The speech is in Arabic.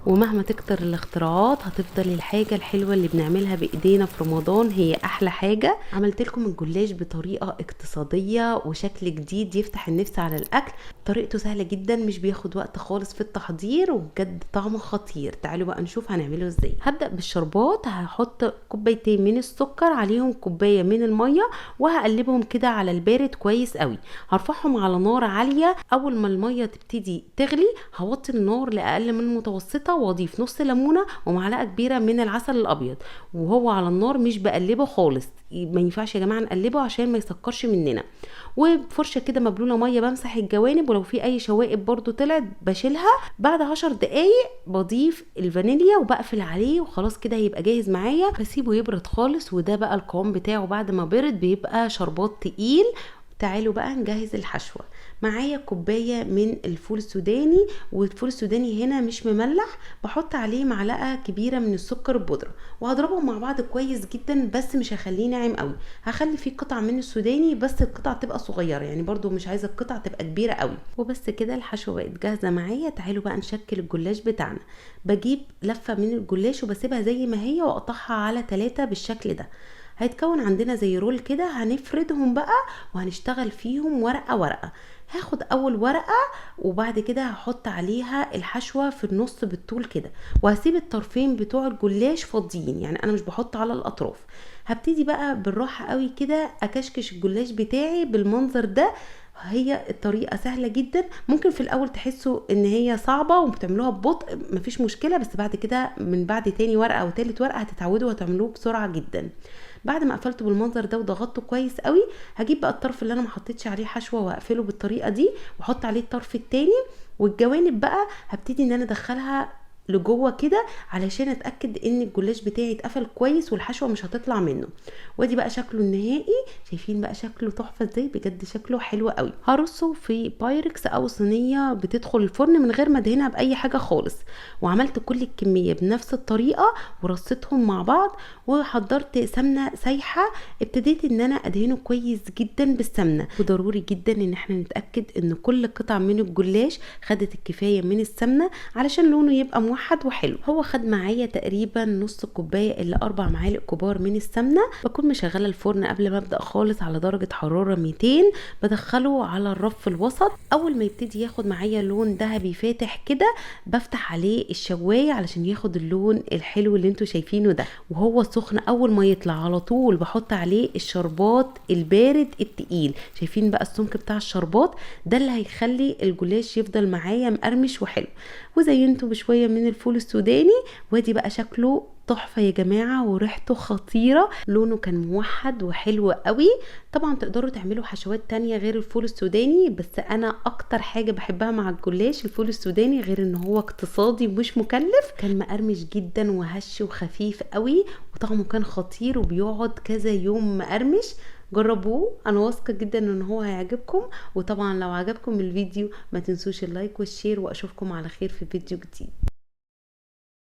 ومهما تكتر الاختراعات هتفضل الحاجة الحلوة اللي بنعملها بايدينا في رمضان هي احلى حاجة. عملت لكم الجلاش بطريقة اقتصادية وشكل جديد يفتح النفس على الاكل. طريقته سهلة جدا، مش بياخد وقت خالص في التحضير، وبجد طعمه خطير. تعالوا بقى نشوف هنعمله ازاي. هبدأ بالشربات. هحط كوبايتين من السكر عليهم كوباية من المية، وهقلبهم كده على البارد كويس قوي. هرفعهم على نار عالية. اول ما المية تبتدي تغلي هوطي النار لاقل من المتوسطة، واضيف نص ليمونة ومعلقة كبيرة من العسل الابيض، وهو على النار مش بقلبه خالص. ما ينفعش يا جماعة نقلبه عشان ما يسكرش مننا. وبفرشة كده مبلولة مية بمسح الجوانب، ولو في اي شوائب برضو طلعت بشيلها. بعد 10 دقايق بضيف الفانيليا وبقفل عليه، وخلاص كده هيبقى جاهز معايا. بسيبه يبرد خالص، وده بقى القوام بتاعه بعد ما برد بيبقى شربات تقيل. تعالوا بقى نجهز الحشوة. معايا كوباية من الفول السوداني، والفول السوداني هنا مش مملح. بحط عليه معلقة كبيرة من السكر البودرة، وهضربهم مع بعض كويس جدا، بس مش هخليه ناعم قوي. هخلي فيه قطع من السوداني، بس القطع تبقى صغيرة، يعني برضو مش عايزة القطع تبقى كبيرة قوي. وبس كده الحشوة بقت جاهزة معايا. تعالوا بقى نشكل الجلاش بتاعنا. بجيب لفة من الجلاش وبسيبها زي ما هي، واقطعها على 3 بالشكل ده. هيتكون عندنا زي رول كده، هنفردهم بقى وهنشتغل فيهم ورقة ورقة. هاخد اول ورقة، وبعد كده هحط عليها الحشوة في النص بالطول كده، وهسيب الطرفين بتوع الجلاش فاضيين، يعني انا مش بحط على الاطراف. هبتدي بقى بالراحة قوي كده اكشكش الجلاش بتاعي بالمنظر ده. هي الطريقة سهلة جدا. ممكن في الاول تحسوا ان هي صعبة وبتعملوها ببطء، مفيش مشكلة، بس بعد كده من بعد تاني ورقة او تالت ورقة هتتعودوا وهتعملوه بسرعة جدا. بعد ما قفلته بالمنظر ده وضغطته كويس قوي، هجيب بقى الطرف اللي انا ما حطيتش عليه حشوه واقفله بالطريقه دي، واحط عليه الطرف التاني. والجوانب بقى هبتدي ان انا ادخلها لجوه كده، علشان اتاكد ان الجلاش بتاعي اتقفل كويس والحشوه مش هتطلع منه. وادي بقى شكله النهائي. شايفين بقى شكله تحفه ازاي؟ بجد شكله حلو قوي. هرصه في بايركس او صينيه بتدخل الفرن من غير ما ادهنها باي حاجه خالص. وعملت كل الكميه بنفس الطريقه ورصيتهم مع بعض. وحضرت سمنه سايحه، ابتديت ان انا ادهنه كويس جدا بالسمنه. وضروري جدا ان احنا نتاكد ان كل قطعه من الجلاش خدت الكفايه من السمنه، علشان لونه يبقى موحد وحلو. هو خد معايا تقريبا نص كوبايه الا 4 معالق كبار من السمنه. بكون مشغله الفرن قبل ما ابدا خالص على درجه حراره 200. بدخله على الرف الوسط. اول ما يبتدي ياخد معايا لون ذهبي فاتح كده، بفتح عليه الشوايه علشان ياخد اللون الحلو اللي انتوا شايفينه ده. وهو سخن اول ما يطلع على طول بحط عليه الشربات البارد التقيل. شايفين بقى السمك بتاع الشربات ده اللي هيخلي الجلاش يفضل معايا مقرمش وحلو. وزينته بشويه من الفول السوداني. وادي بقى شكله تحفه يا جماعه، وريحته خطيره. لونه كان موحد وحلو قوي. طبعا تقدروا تعملوا حشوات تانية غير الفول السوداني، بس انا اكتر حاجه بحبها مع الجلاش الفول السوداني، غير ان هو اقتصادي ومش مكلف. كان مقرمش جدا وهش وخفيف قوي، وطعمه كان خطير وبيقعد كذا يوم مقرمش. جربوه، انا واثقه جدا ان هو هيعجبكم. وطبعا لو عجبكم الفيديو ما تنسوش اللايك والشير، واشوفكم على خير في فيديو جديد.